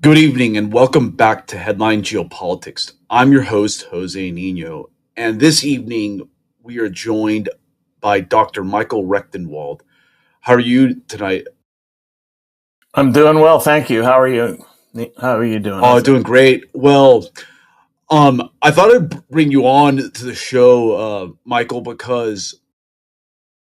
Good evening and welcome back to Headline Geopolitics. I'm your host, José Niño, and this evening we are joined by Dr. Michael Rectenwald. How are you tonight? I'm doing well, thank you. How are you? How are you doing? Oh, doing great. Well, I thought I'd bring you on to the show, Michael, because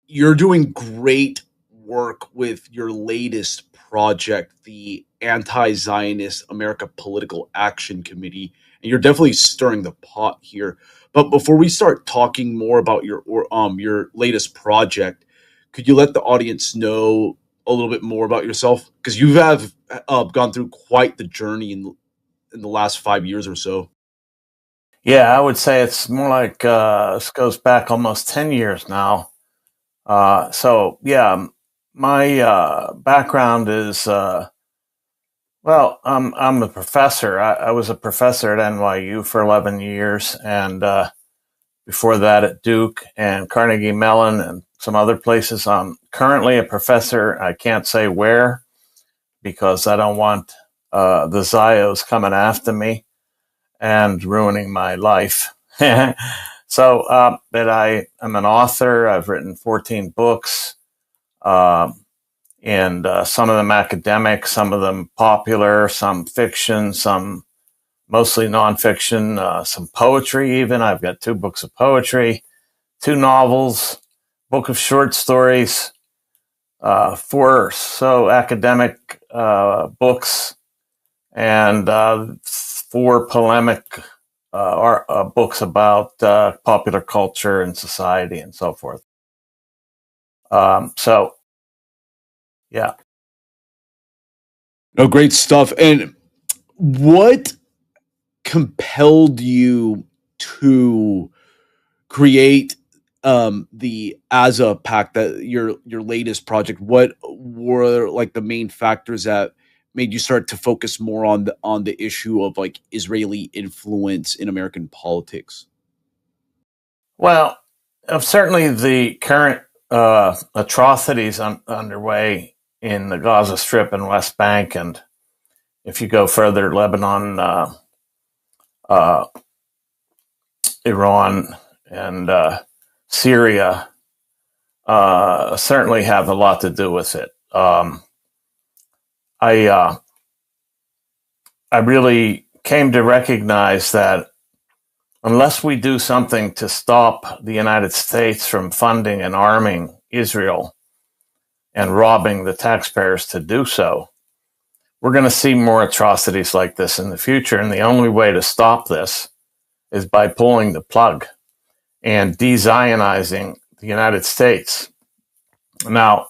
you're doing great work with your latest project, the Anti-Zionist America Political Action Committee, and you're definitely stirring the pot here. But before we start talking more about your latest project, could you let the audience know a little bit more about yourself? Because you have gone through quite the journey in the last 5 years or so. Yeah, I would say it's more like this goes back almost 10 years now. My background is I'm a professor. I was a professor at NYU for 11 years, and before that at Duke and Carnegie Mellon and some other places. I'm currently a professor. I can't say where because I don't want the Zios coming after me and ruining my life. But I am an author. I've written 14 books, and some of them academic, some of them popular, some fiction, some mostly nonfiction, some poetry even. I've got 2 books of poetry, 2 novels, book of short stories, 4 academic books, and 4 polemic books about popular culture and society and so forth. Yeah. No, great stuff. And what compelled you to create the AZAPAC, that your latest project? What were like the main factors that made you start to focus more on the issue of like Israeli influence in American politics? Well, certainly the current atrocities underway in the Gaza Strip and West Bank, and if you go further, Lebanon, Iran, and Syria certainly have a lot to do with it. I really came to recognize that unless we do something to stop the United States from funding and arming Israel and robbing the taxpayers to do so, we're going to see more atrocities like this in the future. And the only way to stop this is by pulling the plug and de-Zionizing the United States. Now,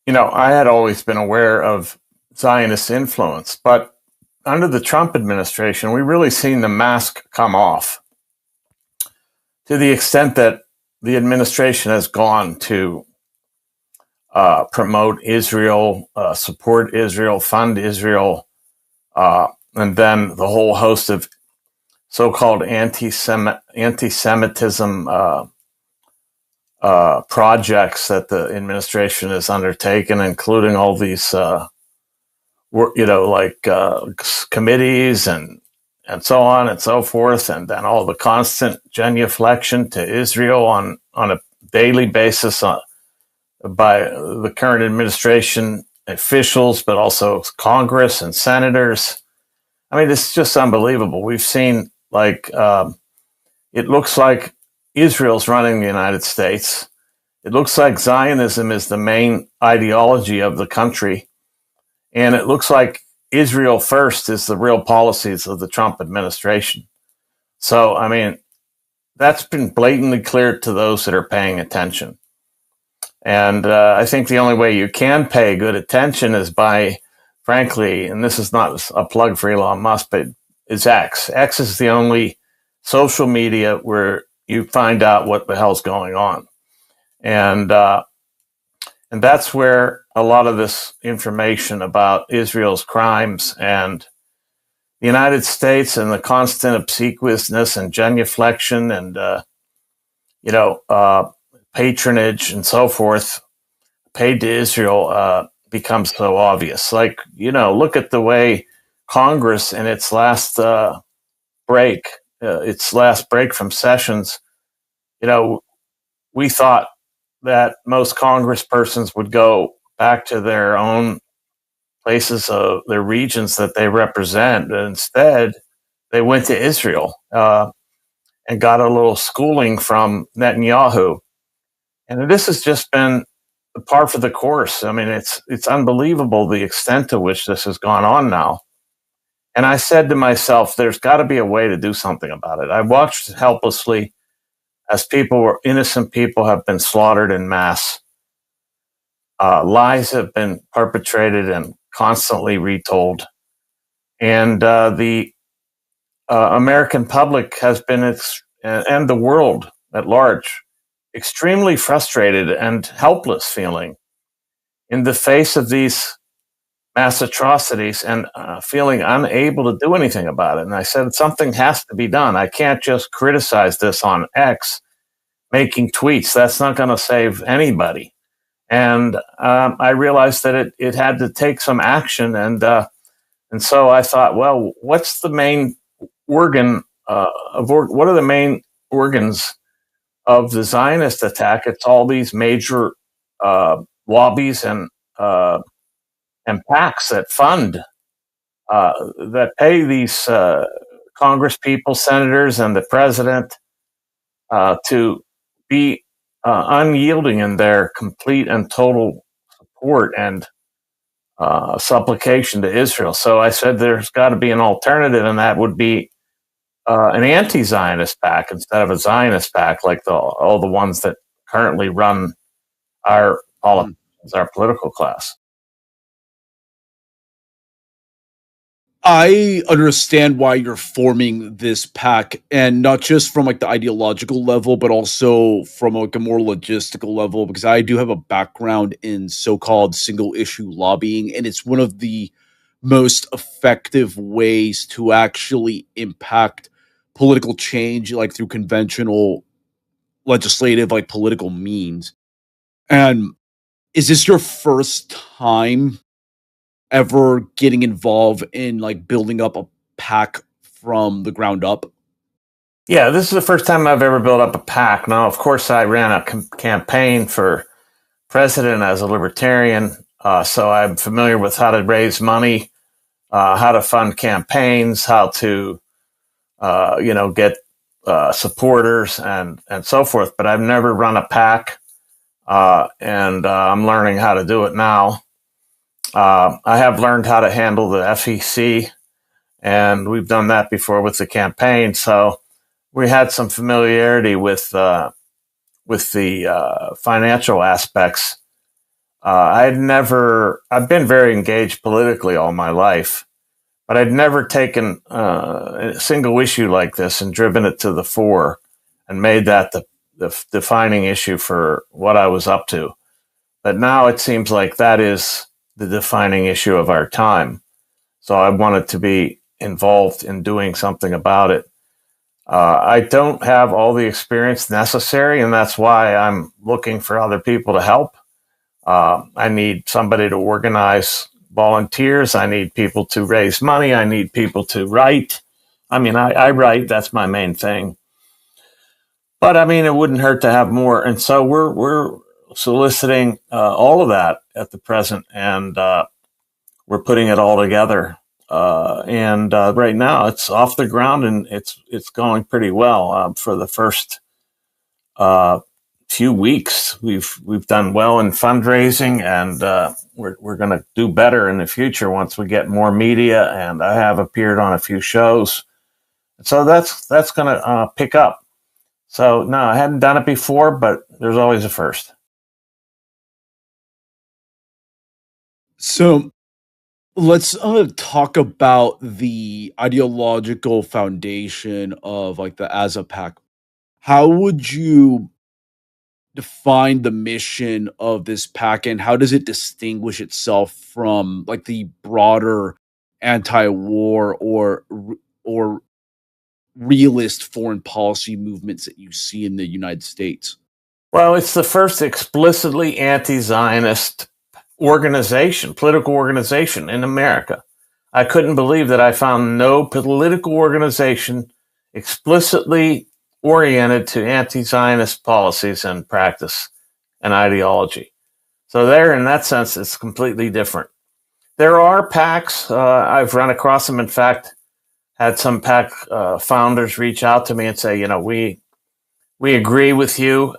I had always been aware of Zionist influence, but under the Trump administration, we really seen the mask come off to the extent that the administration has gone to promote Israel, support Israel, fund Israel, and then the whole host of so-called anti-Semitism projects that the administration has undertaken, including all these, committees and so on and so forth, and then all the constant genuflection to Israel on a daily basis by the current administration officials, but also Congress and senators. I mean, it's just unbelievable. We've seen it looks like Israel's running the United States. It looks like Zionism is the main ideology of the country. And it looks like Israel first is the real policies of the Trump administration. So, I mean, that's been blatantly clear to those that are paying attention. And I think the only way you can pay good attention is by, frankly, and this is not a plug for Elon Musk, but it's X. X is the only social media where you find out what the hell's going on. And that's where a lot of this information about Israel's crimes and the United States and the constant obsequiousness and genuflection and, patronage and so forth paid to Israel becomes so obvious. Look at the way Congress in its last break from sessions, we thought that most congresspersons would go back to their own places of their regions that they represent. But instead, they went to Israel and got a little schooling from Netanyahu. And this has just been par for the course. I mean, it's unbelievable the extent to which this has gone on now. And I said to myself, there's got to be a way to do something about it. I watched helplessly as innocent people have been slaughtered in mass. Lies have been perpetrated and constantly retold. And the American public has been, and the world at large, extremely frustrated and helpless feeling in the face of these mass atrocities and feeling unable to do anything about it. And I said, something has to be done. I can't just criticize this on X, making tweets. That's not going to save anybody. And I realized that it had to take some action. And so I thought, well, what's the main organ what are the main organs of the Zionist attack? It's all these major lobbies and PACs that fund, that pay these Congress people, senators, and the president to be unyielding in their complete and total support and supplication to Israel. So I said there's got to be an alternative, and that would be an anti-Zionist PAC instead of a Zionist PAC like all the ones that currently run our politicians, our political class. I understand why you're forming this PAC, and not just from like the ideological level, but also from like a more logistical level, because I do have a background in so-called single issue lobbying, and it's one of the most effective ways to actually impact political change, like through conventional legislative, like political means. And is this your first time ever getting involved in like building up a PAC from the ground up? Yeah, this is the first time I've ever built up a PAC. Now, of course, I ran a campaign for president as a libertarian, so I'm familiar with how to raise money, how to fund campaigns, how to, get supporters and so forth. But I've never run a PAC, and I'm learning how to do it now. I have learned how to handle the FEC, and we've done that before with the campaign. So we had some familiarity with the financial aspects. I've been very engaged politically all my life, but I'd never taken a single issue like this and driven it to the fore and made that the defining issue for what I was up to. But now it seems like that is the defining issue of our time. So I wanted to be involved in doing something about it. I don't have all the experience necessary, and that's why I'm looking for other people to help. I need somebody to organize volunteers. I need people to raise money. I need people to write. I mean, I write. That's my main thing. But I mean, it wouldn't hurt to have more. And so we're soliciting all of that at the present, and we're putting it all together. And right now, it's off the ground, and it's going pretty well. For the first few weeks, we've done well in fundraising, and we're going to do better in the future once we get more media. And I have appeared on a few shows, so that's going to pick up. So no, I hadn't done it before, but there's always a first. So let's talk about the ideological foundation of like the AZAPAC. How would you define the mission of this PAC, and how does it distinguish itself from like the broader anti-war or realist foreign policy movements that you see in the United States? Well, it's the first explicitly anti-Zionist political organization in America. I couldn't believe that I found no political organization explicitly oriented to anti-Zionist policies and practice and ideology. So there, in that sense, it's completely different. There are PACs. I've run across them. In fact, had some PAC founders reach out to me and say, we agree with you.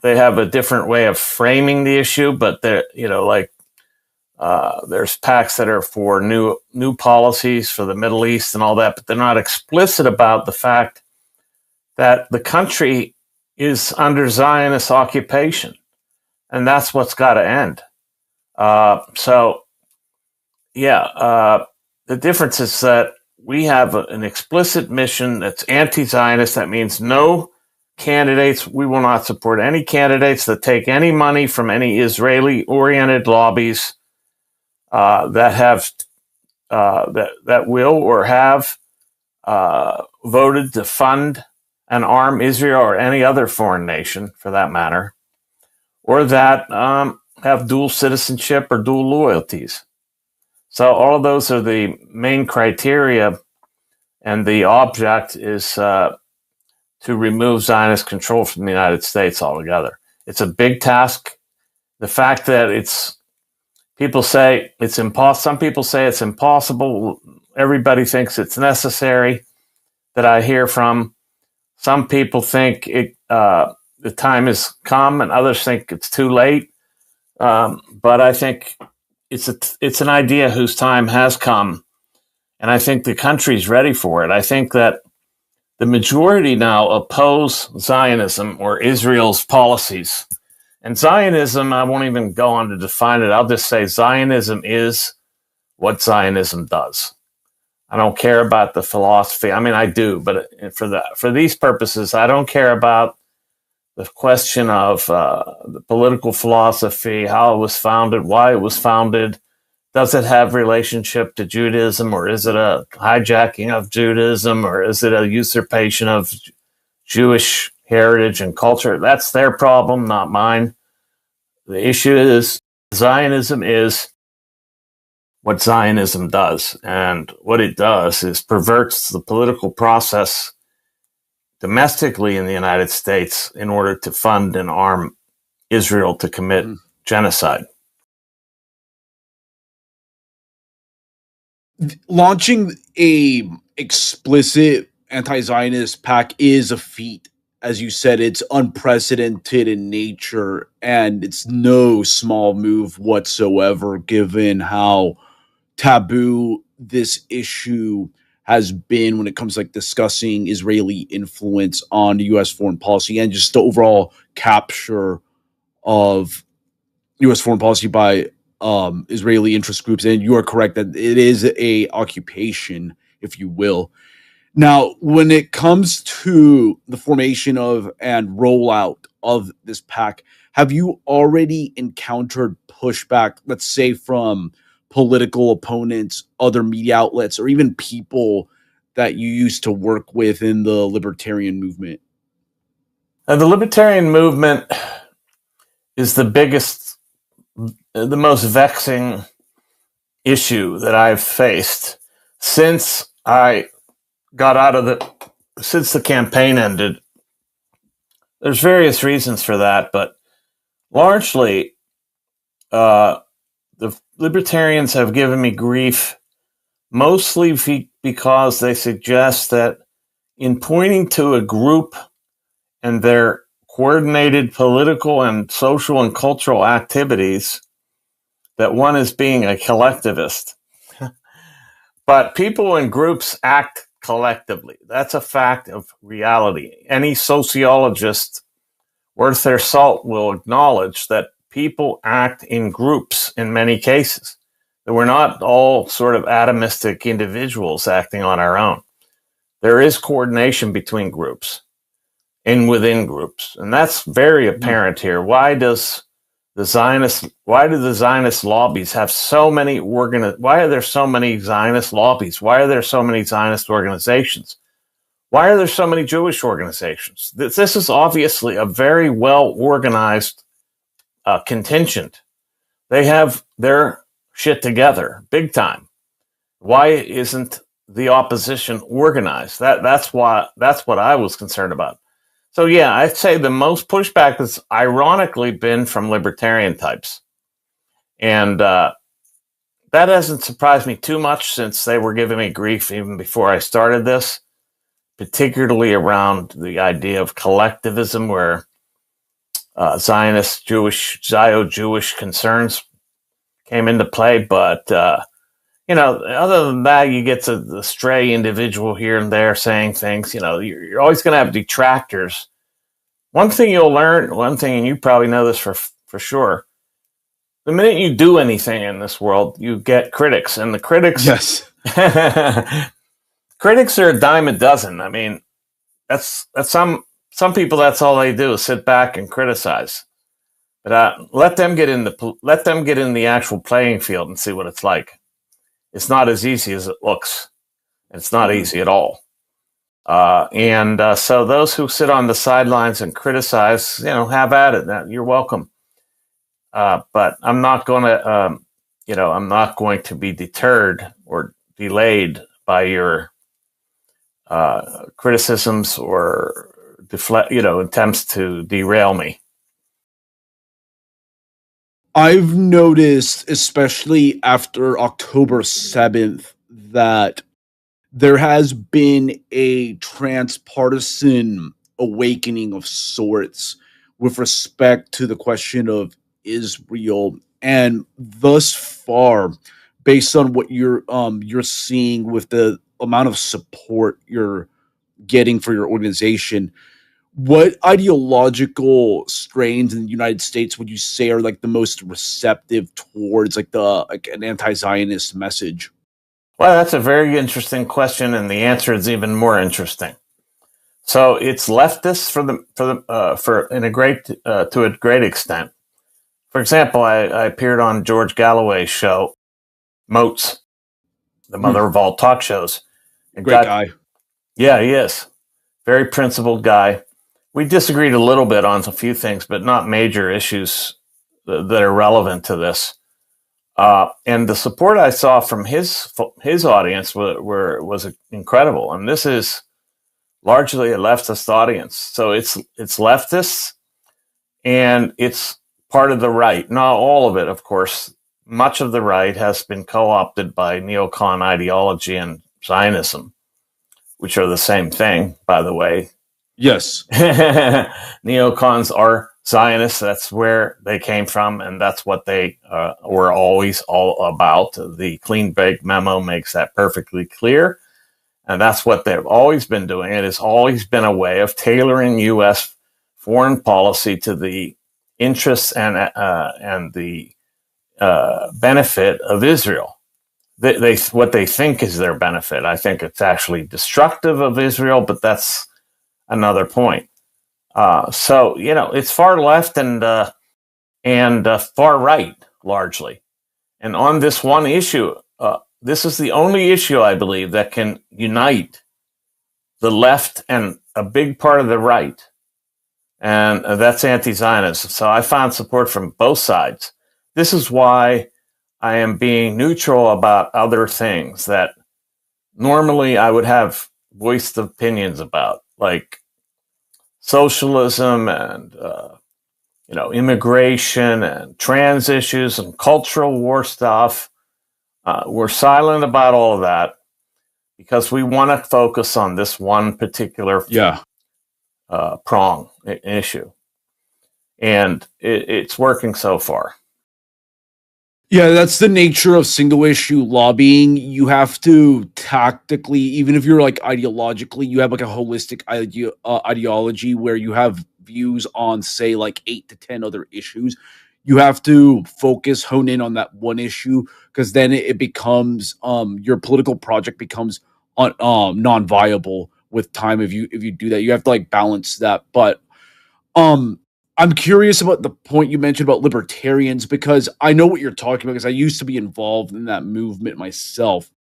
They have a different way of framing the issue, but they're, there's PACs that are for new policies for the Middle East and all that, but they're not explicit about the fact that the country is under Zionist occupation, and that's what's got to end. The difference is that we have an explicit mission that's anti-Zionist. That means no candidates. We will not support any candidates that take any money from any Israeli-oriented lobbies that have that will or have voted to fund and arm Israel or any other foreign nation, for that matter, or that have dual citizenship or dual loyalties. So all of those are the main criteria, and the object is to remove Zionist control from the United States altogether. It's a big task. The fact that people say it's impossible. Some people say it's impossible. Everybody thinks it's necessary. That I hear from. Some people think the time has come, and others think it's too late. But I think it's an idea whose time has come, and I think the country's ready for it. I think that the majority now oppose Zionism or Israel's policies. And Zionism, I won't even go on to define it. I'll just say Zionism is what Zionism does. I don't care about the philosophy. I mean, I do, but for these purposes, I don't care about the question of the political philosophy, how it was founded, why it was founded. Does it have relationship to Judaism, or is it a hijacking of Judaism, or is it a usurpation of Jewish heritage and culture? That's their problem, not mine. The issue is Zionism is what Zionism does. And what it does is perverts the political process domestically in the United States in order to fund and arm Israel to commit genocide. Launching a explicit anti-Zionist PAC is a feat. As you said, it's unprecedented in nature, and it's no small move whatsoever, given how taboo this issue has been when it comes to discussing Israeli influence on U.S. foreign policy and just the overall capture of U.S. foreign policy by Israeli interest groups. And you are correct that it is a occupation, if you will. Now, when it comes to the formation of and rollout of this PAC, have you already encountered pushback, let's say from political opponents, other media outlets, or even people that you used to work with in the libertarian movement? The libertarian movement is the biggest, the most vexing issue that I've faced since I got out of since the campaign ended. There's various reasons for that, but largely, the libertarians have given me grief, mostly because they suggest that in pointing to a group and their coordinated political and social and cultural activities, that one is being a collectivist. But people in groups act collectively. That's a fact of reality. Any sociologist worth their salt will acknowledge that people act in groups in many cases. That we're not all sort of atomistic individuals acting on our own. There is coordination between groups and within groups. And that's very apparent here. Why do the Zionist lobbies have so many why are there so many Zionist lobbies? Why are there so many Zionist organizations? Why are there so many Jewish organizations? This is obviously a very well-organized contingent. They have their shit together, big time. Why isn't the opposition organized? That's what I was concerned about. So yeah, I'd say the most pushback has ironically been from libertarian types, and that hasn't surprised me too much since they were giving me grief even before I started this, particularly around the idea of collectivism, where Zionist, Jewish concerns came into play. But other than that, you get to the stray individual here and there saying things. You're always going to have detractors. One thing you'll learn, and you probably know this for sure, the minute you do anything in this world, you get critics, and the critics, yes, critics are a dime a dozen. I mean, that's some people. That's all they do is sit back and criticize. But let them get in the actual playing field and see what it's like. It's not as easy as it looks. It's not easy at all. So those who sit on the sidelines and criticize, have at it. You're welcome. But I'm not going to, I'm not going to be deterred or delayed by your criticisms or attempts to derail me. I've noticed, especially after October 7th, that there has been a transpartisan awakening of sorts with respect to the question of Israel. And thus far, based on what you're seeing with the amount of support you're getting for your organization, what ideological strains in the United States would you say are like the most receptive towards like an anti-Zionist message? Well, that's a very interesting question, and the answer is even more interesting. So it's leftists to a great extent. For example, I appeared on George Galloway's show, Moats, the mother of all talk shows. Great guy. Yeah, he is. Very principled guy. We disagreed a little bit on a few things, but not major issues that are relevant to this. And the support I saw from his audience was incredible. And this is largely a leftist audience. So it's leftists, and it's part of the right. Not all of it, of course. Much of the right has been co-opted by neocon ideology and Zionism, which are the same thing, by the way. Yes. Neocons are Zionists. That's where they came from, and that's what they were always all about. The Clean Break memo makes that perfectly clear, and that's what they've always been doing. It has always been a way of tailoring U.S. foreign policy to the interests and the benefit of Israel. They what they think is their benefit. I think it's actually destructive of Israel, but that's another point. So it's far left and far right largely, and on this one issue, this is the only issue I believe that can unite the left and a big part of the right, and that's anti-Zionism. So I found support from both sides. This is why I am being neutral about other things that normally I would have voiced opinions about, like socialism and immigration and trans issues and cultural war stuff. We're silent about all of that because we want to focus on this one particular prong issue, and it's working so far. Yeah, that's the nature of single issue lobbying. You have to tactically, even if you're like ideologically, you have like a holistic ideology where you have views on, say, like 8 to 10 other issues. You have to hone in on that one issue, because then it becomes your political project becomes non-viable with time. If you do that, you have to like balance that. But I'm curious about the point you mentioned about libertarians, because I know what you're talking about, because I used to be involved in that movement myself.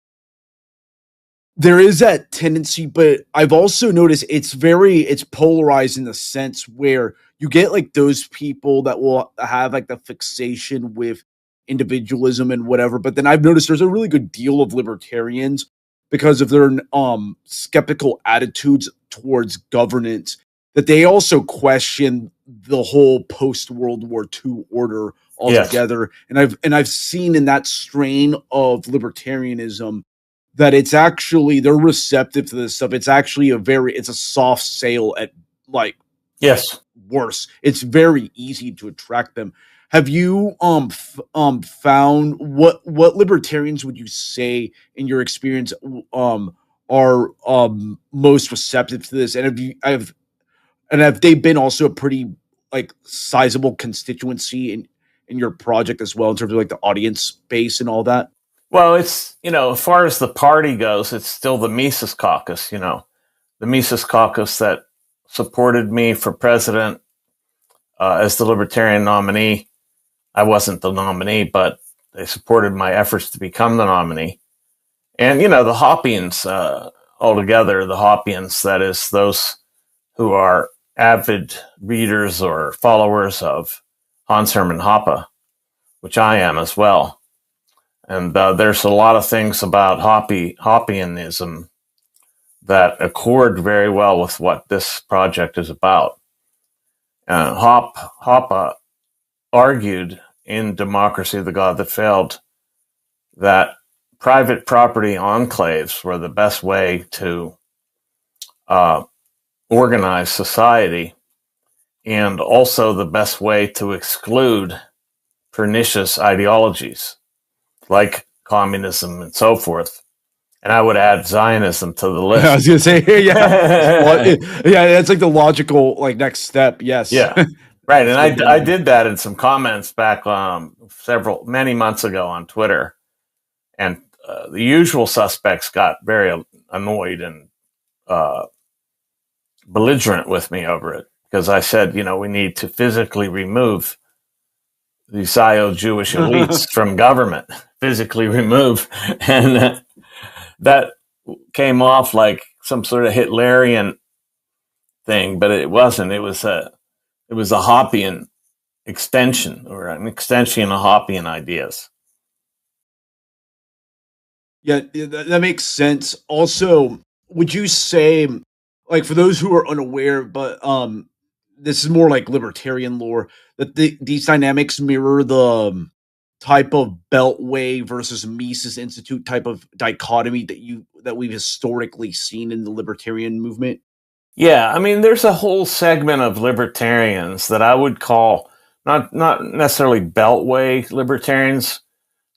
There is that tendency, but I've also noticed it's polarized in the sense where you get like those people that will have like the fixation with individualism and whatever. But then I've noticed there's a really good deal of libertarians because of their skeptical attitudes towards governance that they also question the whole post World War II order altogether. Yes. And I've seen in that strain of libertarianism that it's actually they're receptive to this stuff. It's actually it's a soft sale at like worse. It's very easy to attract them. Have you found what libertarians would you say in your experience are most receptive to this? And have they been also a pretty like sizable constituency in your project as well in terms of like the audience base and all that? Well, it's, as far as the party goes, it's still the Mises Caucus, the Mises Caucus that supported me for president as the Libertarian nominee. I wasn't the nominee, but they supported my efforts to become the nominee. And, the Hoppians, altogether, the Hoppians, that is, those who are avid readers or followers of Hans Hermann Hoppe, which I am as well. And there's a lot of things about Hoppianism that accord very well with what this project is about. Hoppe argued in Democracy of the God That Failed that private property enclaves were the best way to organize society and also the best way to exclude pernicious ideologies like communism and so forth. And I would add Zionism to the list. I was going to say, yeah, that's like the logical next step. Yes. Yeah. Right. And I did that in some comments back many months ago on Twitter. And the usual suspects got very annoyed and belligerent with me over it because I said, we need to physically remove the Zio-Jewish elites from government, physically remove. And that came off like some sort of Hitlerian thing, but it wasn't. It was a Hoppian extension or an extension of Hoppian ideas. Yeah, that makes sense. Also, would you say, like, for those who are unaware, but this is more like libertarian lore, that these dynamics mirror the type of Beltway versus Mises Institute type of dichotomy that we've historically seen in the libertarian movement? Yeah, I mean, there's a whole segment of libertarians that I would call not necessarily Beltway libertarians,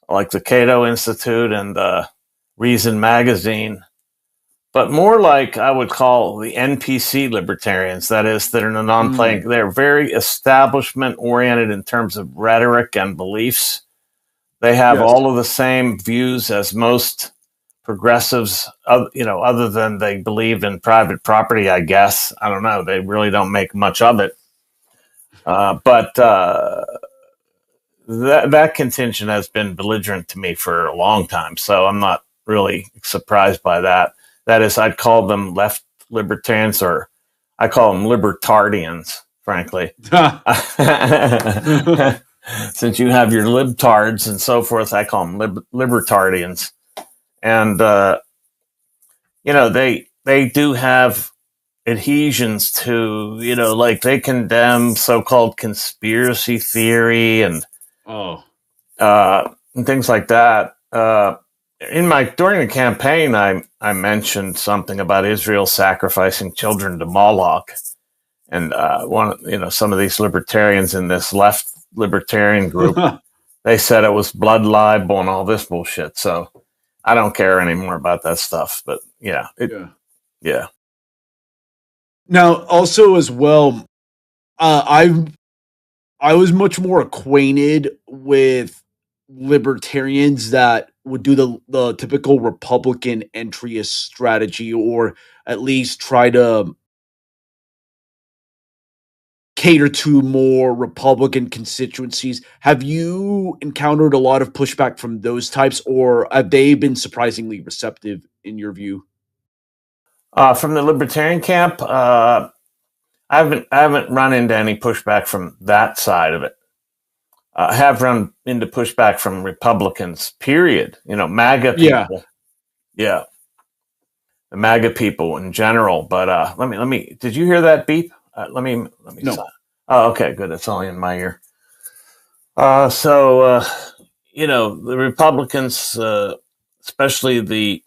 like the Cato Institute and the Reason Magazine, but more like I would call the NPC libertarians. That is, that are non-playing. They're very establishment-oriented in terms of rhetoric and beliefs. They have all of the same views as most progressives, other than they believe in private property, I guess. I don't know. They really don't make much of it. But that contention has been belligerent to me for a long time, so I'm not really surprised by that. That is, I'd call them left libertarians, or I call them libertarians, frankly. Since you have your libtards and so forth, I call them libertarians. And, they do have adhesions to, like they condemn so-called conspiracy theory and things like that. During the campaign, I mentioned something about Israel sacrificing children to Moloch, and some of these libertarians in this left libertarian group, they said it was blood libel and all this bullshit. So I don't care anymore about that stuff. But yeah. Now, also as well, I was much more acquainted with libertarians that would do the typical Republican entryist strategy, or at least try to cater to more Republican constituencies. Have you encountered a lot of pushback from those types, or have they been surprisingly receptive in your view? From the libertarian camp, I haven't run into any pushback from that side of it. have run into pushback from Republicans, period. MAGA people. Yeah. The MAGA people in general. But let me, did you hear that beep? Let me. No. Oh, okay, good. It's only in my ear. The Republicans, especially the,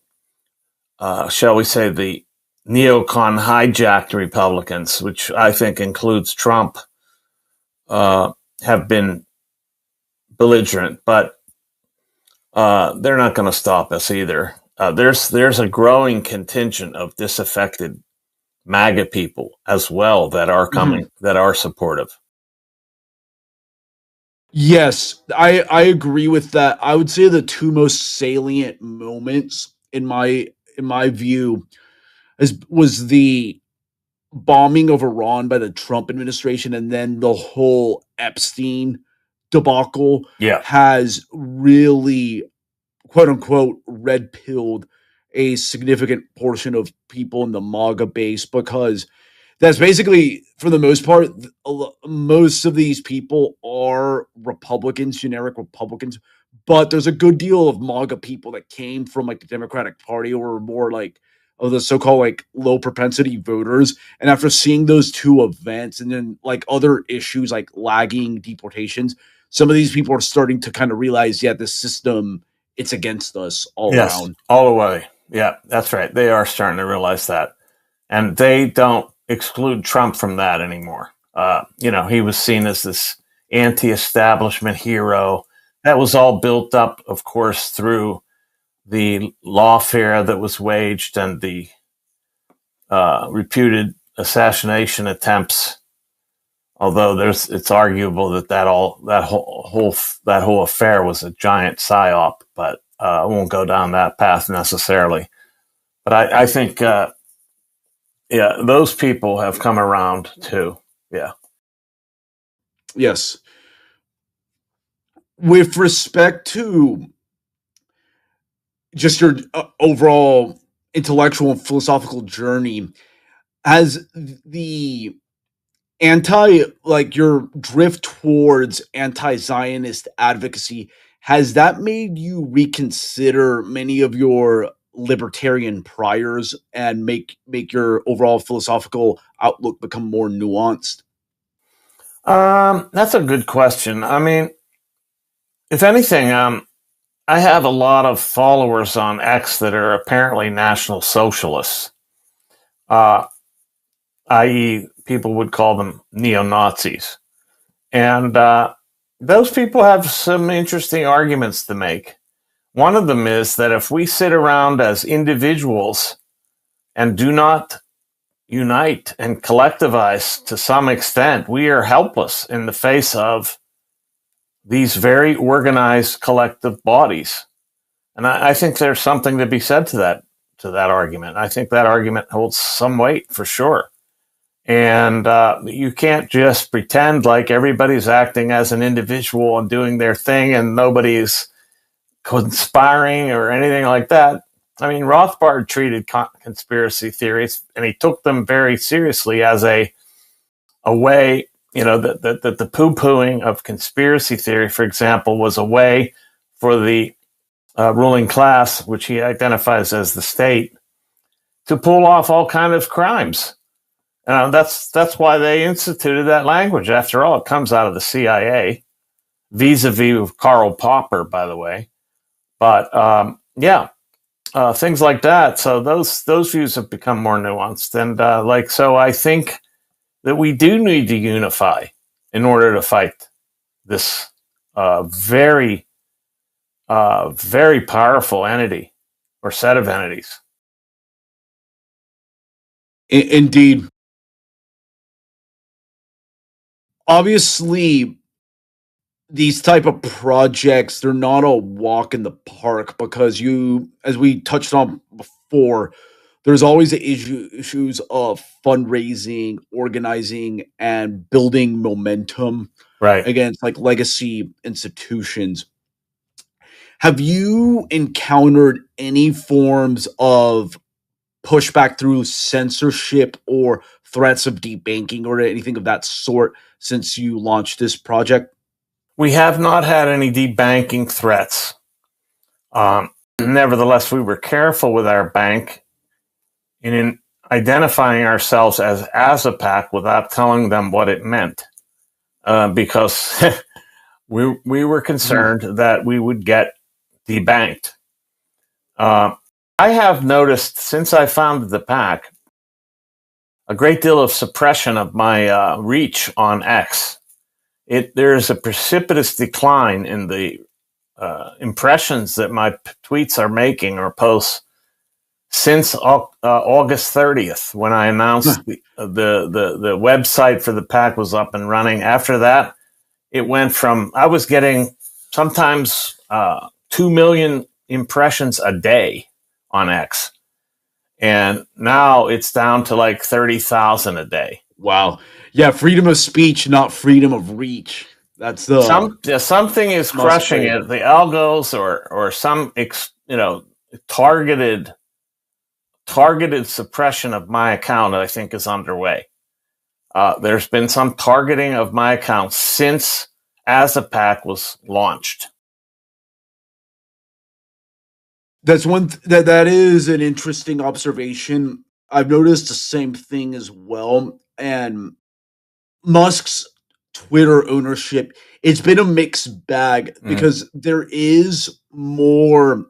shall we say, the neocon hijacked Republicans, which I think includes Trump, have been belligerent, but they're not going to stop us either. There's a growing contingent of disaffected MAGA people as well that are coming, that are supportive. Yes, I agree with that. I would say the two most salient moments in my view was the bombing of Iran by the Trump administration, and then the whole Epstein debacle has really, quote unquote, red pilled a significant portion of people in the MAGA base, because that's basically, for the most part, most of these people are Republicans, generic Republicans, but there's a good deal of MAGA people that came from like the Democratic Party, or more like of the so-called like low propensity voters. And after seeing those two events, and then like other issues like lagging deportations, some of these people are starting to kind of realize, yeah, this system, it's against us all around. All the way. Yeah, that's right. They are starting to realize that. And they don't exclude Trump from that anymore. He was seen as this anti-establishment hero. That was all built up, of course, through the lawfare that was waged and the reputed assassination attempts. Although it's arguable that whole affair was a giant psyop, but I won't go down that path necessarily. But I think, those people have come around too. Yeah. Yes. With respect to just your overall intellectual and philosophical journey, has the your drift towards anti-Zionist advocacy, has that made you reconsider many of your libertarian priors and make your overall philosophical outlook become more nuanced? That's a good question. I mean, if anything, I have a lot of followers on X that are apparently National Socialists, i.e., people would call them neo-Nazis. And those people have some interesting arguments to make. One of them is that if we sit around as individuals and do not unite and collectivize to some extent, we are helpless in the face of these very organized collective bodies. And I think there's something to be said to that argument. I think that argument holds some weight for sure. And you can't just pretend like everybody's acting as an individual and doing their thing and nobody's conspiring or anything like that. I mean, Rothbard treated conspiracy theories, and he took them very seriously as a way, that the poo-pooing of conspiracy theory, for example, was a way for the ruling class, which he identifies as the state, to pull off all kind of crimes. That's why they instituted that language. After all, it comes out of the CIA, vis-a-vis Karl Popper, by the way. But things like that. So those views have become more nuanced, and so I think that we do need to unify in order to fight this very, very powerful entity or set of entities. Indeed. Obviously, these type of projects, they're not a walk in the park, because as we touched on before, there's always the issues of fundraising, organizing, and building momentum against like legacy institutions. Have you encountered any forms of pushback through censorship or threats of debanking or anything of that sort since you launched this project? We have not had any debanking threats. Nevertheless, we were careful with our bank in identifying ourselves as AZAPAC without telling them what it meant, because we were concerned that we would get debanked. I have noticed since I founded the PAC a great deal of suppression of my reach on X. There is a precipitous decline in the impressions that my tweets are making or posts since August 30th, when I announced the website for the PAC was up and running. After that, it went from, I was getting sometimes 2 million impressions a day on X. And now it's down to like 30,000 a day. Wow. Yeah, freedom of speech, not freedom of reach. That's the something is crushing it. The algos or some targeted suppression of my account, I think, is underway. There's been some targeting of my account since AZAPAC was launched. That's that is an interesting observation. I've noticed the same thing as well. And Musk's Twitter ownership, it's been a mixed bag because there is more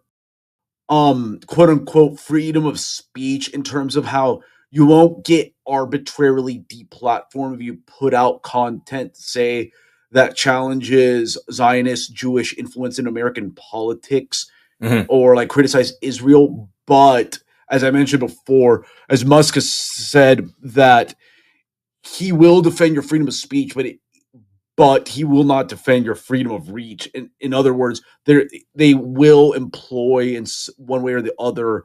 quote unquote freedom of speech in terms of how you won't get arbitrarily deplatformed if you put out content, say, that challenges Zionist Jewish influence in American politics or like criticize Israel. But as I mentioned before, as Musk has said that he will defend your freedom of speech, but he will not defend your freedom of reach. In other words, they will employ in one way or the other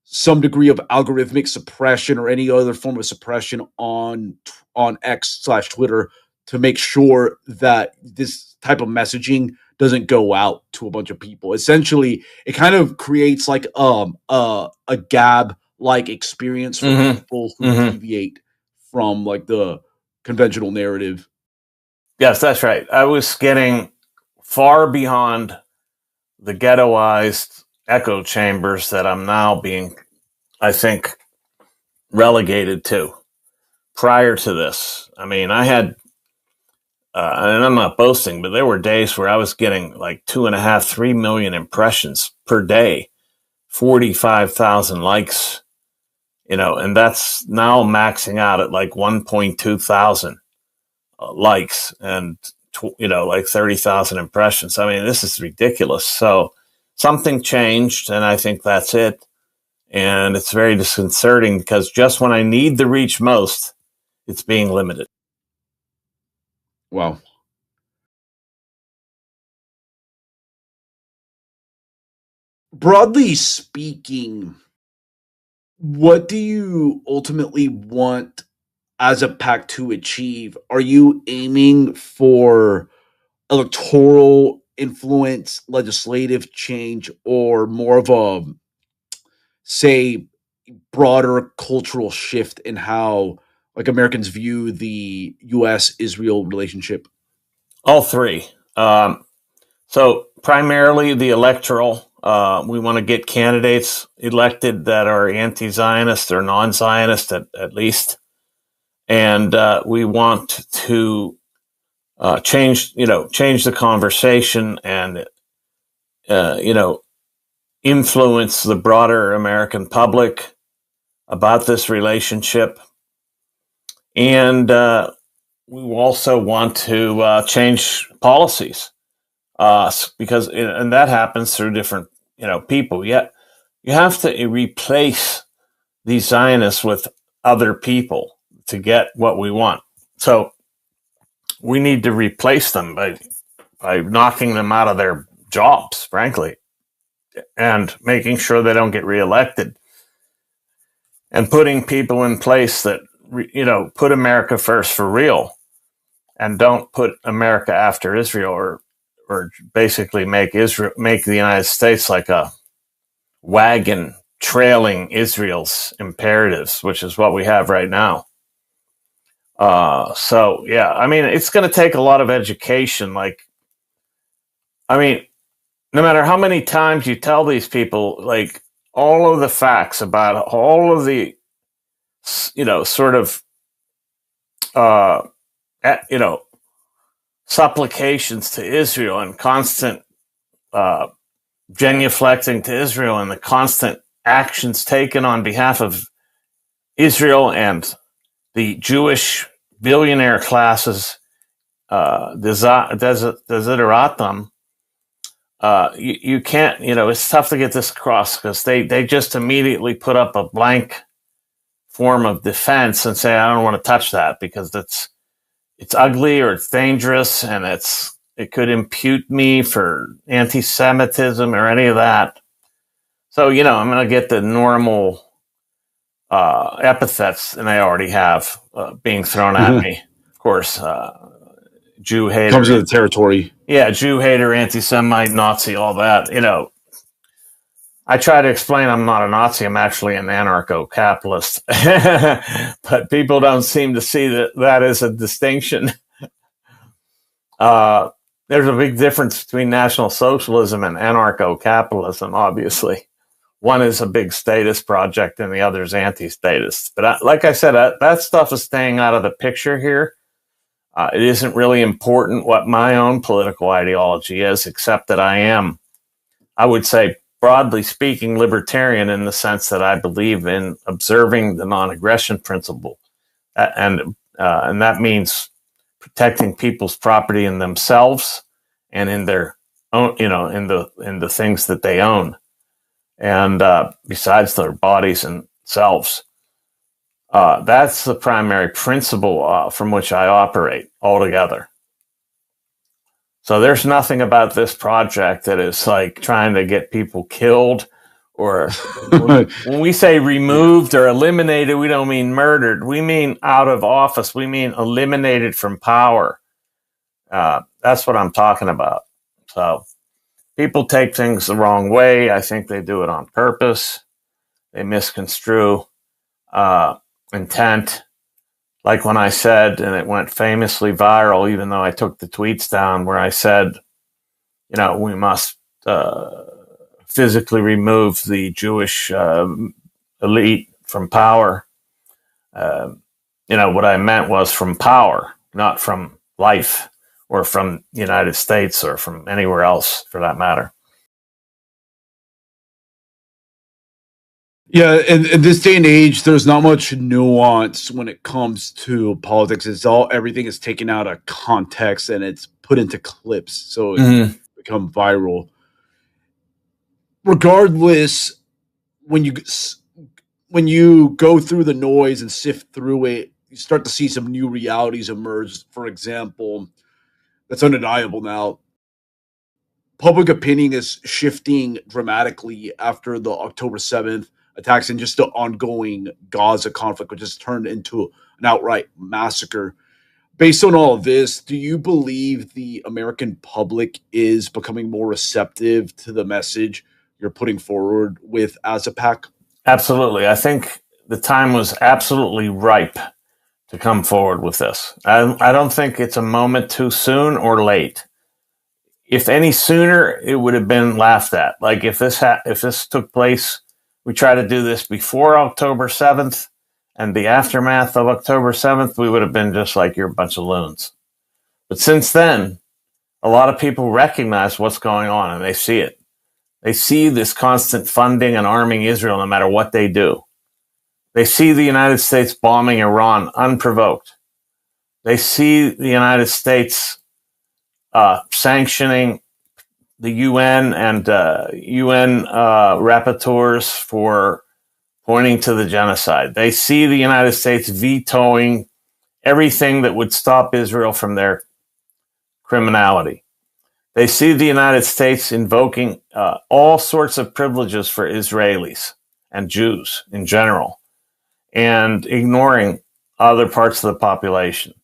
some degree of algorithmic suppression or any other form of suppression on X/Twitter to make sure that this type of messaging doesn't go out to a bunch of people. Essentially, it kind of creates like a Gab-like experience for people who deviate from like the conventional narrative. Yes, that's right. I was getting far beyond the ghettoized echo chambers that I'm now being, I think, relegated to. Prior to this, I mean, I had, and I'm not boasting, but there were days where I was getting like 2.5, 3 million impressions per day, 45,000 likes, and that's now maxing out at like 1.2 thousand likes and like 30,000 impressions. I mean, this is ridiculous. So something changed, and I think that's it. And it's very disconcerting because just when I need the reach most, it's being limited. Wow. Broadly speaking, what do you ultimately want as a PAC to achieve? Are you aiming for electoral influence, legislative change, or more of a, say, broader cultural shift in how like Americans view the U.S.-Israel relationship? All three. So primarily the electoral. We want to get candidates elected that are anti-Zionist or non-Zionist at least. And we want to change the conversation and, influence the broader American public about this relationship. And we also want to change policies because, and that happens through different, people. Yet you have to replace these Zionists with other people to get what we want. So we need to replace them by knocking them out of their jobs, frankly, and making sure they don't get reelected, and putting people in place that, put America first for real and don't put America after Israel or basically make the United States like a wagon trailing Israel's imperatives, which is what we have right now. So yeah, I mean, it's going to take a lot of education. Like I mean, no matter how many times you tell these people, like, all of the facts about all of the, sort of, supplications to Israel and constant genuflecting to Israel and the constant actions taken on behalf of Israel and the Jewish billionaire classes, desideratum, you can't, it's tough to get this across because they just immediately put up a blank form of defense and say, I don't want to touch that because it's ugly or it's dangerous and it could impute me for anti-Semitism or any of that. So, I'm going to get the normal epithets, and I already have, being thrown at me. Of course, Jew hater. Comes with the territory. Yeah, Jew hater, anti-Semite, Nazi, all that. I try to explain I'm not a Nazi. I'm actually an anarcho-capitalist. But people don't seem to see that as a distinction. There's a big difference between National Socialism and anarcho-capitalism, obviously. One is a big statist project and the other is anti-statist. But like I said, that stuff is staying out of the picture here. It isn't really important what my own political ideology is, except that I would say, broadly speaking, libertarian in the sense that I believe in observing the non-aggression principle. And that means protecting people's property in themselves and in their own, in the things that they own. And besides their bodies and selves. That's the primary principle from which I operate altogether. So there's nothing about this project that is like trying to get people killed or when we say removed or eliminated, we don't mean murdered. We mean out of office. We mean eliminated from power. That's what I'm talking about. So people take things the wrong way. I think they do it on purpose. They misconstrue intent. Like when I said, and it went famously viral, even though I took the tweets down, where I said, we must physically remove the Jewish elite from power. What I meant was from power, not from life or from the United States or from anywhere else for that matter. Yeah, in this day and age, there's not much nuance when it comes to politics. Everything is taken out of context and it's put into clips, so it become viral. Regardless, when you go through the noise and sift through it, you start to see some new realities emerge. For example, that's undeniable now. Public opinion is shifting dramatically after the October 7th attacks and just the ongoing Gaza conflict, which has turned into an outright massacre. Based on all of this, do you believe the American public is becoming more receptive to the message you're putting forward with AZAPAC? Absolutely. I think the time was absolutely ripe to come forward with this. I don't think it's a moment too soon or late. If any sooner, it would have been laughed at. Like if this took place, we tried to do this before October 7th and the aftermath of October 7th, we would have been just like, you're a bunch of loons. But since then, a lot of people recognize what's going on and they see it. They see this constant funding and arming Israel no matter what they do. They see the United States bombing Iran unprovoked. They see the United States sanctioning the UN and UN rapporteurs for pointing to the genocide. They see the United States vetoing everything that would stop Israel from their criminality. They see the United States invoking all sorts of privileges for Israelis and Jews in general and ignoring other parts of the population.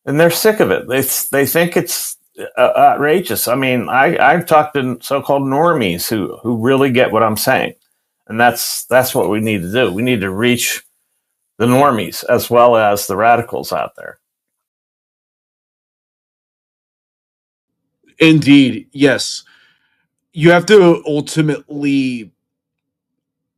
And they're sick of it. They think it's outrageous. I mean, I've talked to so-called normies who really get what I'm saying. And that's what we need to do. We need to reach the normies as well as the radicals out there. Indeed, yes. You have to ultimately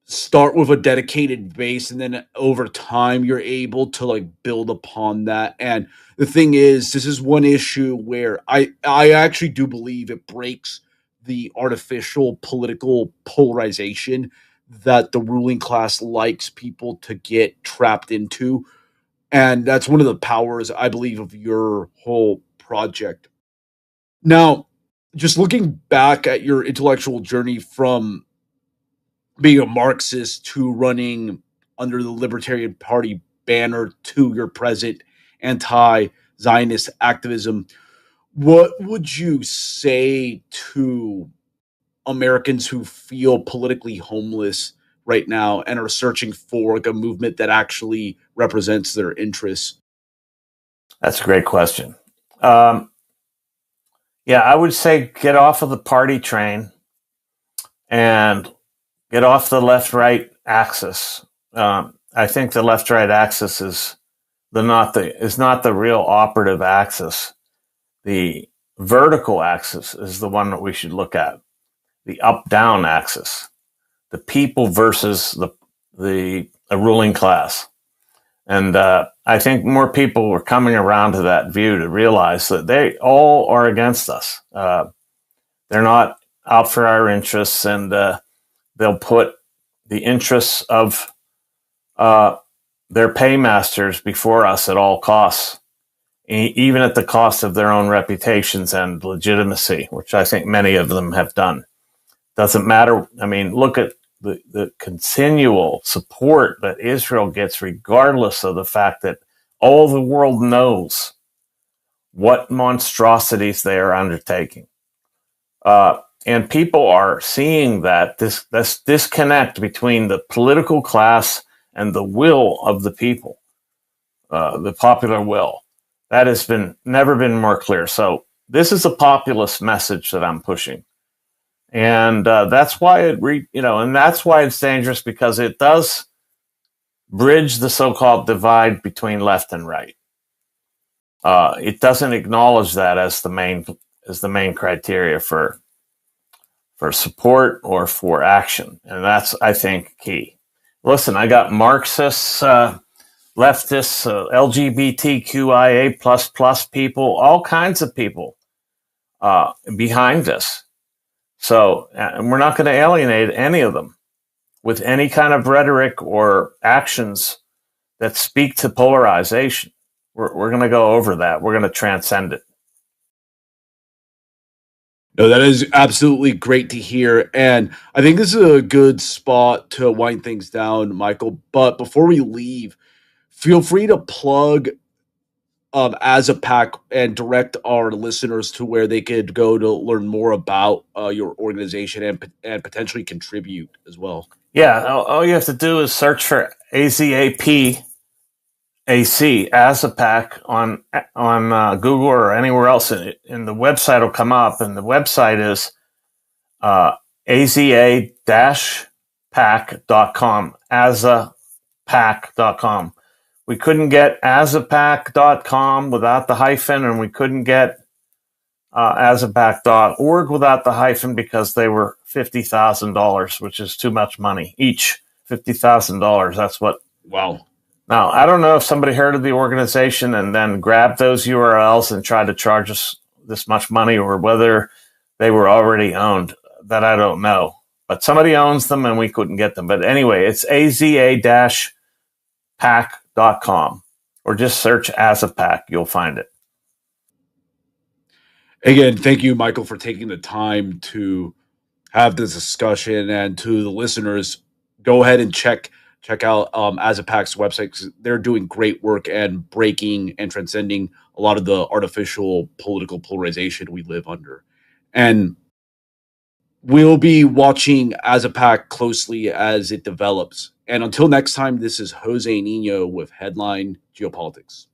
start with a dedicated base, and then over time you're able to like build upon that. And the thing is, this is one issue where I actually do believe it breaks the artificial political polarization that the ruling class likes people to get trapped into. And that's one of the powers, I believe, of your whole project. Now, just looking back at your intellectual journey from being a Marxist to running under the Libertarian Party banner to your present anti-Zionist activism, what would you say to Americans who feel politically homeless right now and are searching for like a movement that actually represents their interests? That's a great question. Yeah, I would say get off of the party train and get off the left-right axis. I think the left-right axis is not the real operative axis. The vertical axis is the one that we should look at. The up-down axis, the people versus the ruling class. And I think more people are coming around to that view to realize that they all are against us. They're not out for our interests, and they'll put the interests of their paymasters before us at all costs, even at the cost of their own reputations and legitimacy, which I think many of them have done. Doesn't matter. I mean, look at the continual support that Israel gets, regardless of the fact that all the world knows what monstrosities they are undertaking. And people are seeing that this disconnect between the political class and the will of the people, the popular will, that has never been more clear. So this is a populist message that I'm pushing. And that's why and that's why it's dangerous, because it does bridge the so-called divide between left and right. It doesn't acknowledge that as the main criteria for support or for action, and that's, I think, key. Listen, I got Marxists, leftists, LGBTQIA++ people, all kinds of people behind this. So we're not going to alienate any of them with any kind of rhetoric or actions that speak to polarization. We're going to go over that. We're going to transcend it. No, that is absolutely great to hear. And I think this is a good spot to wind things down, Michael. But before we leave, feel free to plug AZAPAC and direct our listeners to where they could go to learn more about your organization and potentially contribute as well. Yeah, all you have to do is search for AZAPAC, AZAPAC on Google or anywhere else, and the website will come up. And the website is AZA-PAC.com, AZAPAC.com. We couldn't get AZAPAC.com without the hyphen, and we couldn't get AZAPAC.org without the hyphen, because they were $50,000, which is too much money each. $50,000. That's what. Wow. Now, I don't know if somebody heard of the organization and then grabbed those URLs and tried to charge us this much money, or whether they were already owned. That I don't know. But somebody owns them and we couldn't get them. But anyway, it's AZA-PAC.com, or just search AZAPAC. You'll find it. Again, thank you, Michael, for taking the time to have this discussion. And to the listeners, go ahead and check out AZAPAC's website, because they're doing great work and breaking and transcending a lot of the artificial political polarization we live under. And we'll be watching AZAPAC closely as it develops. And until next time, this is José Niño with Headline Geopolitics.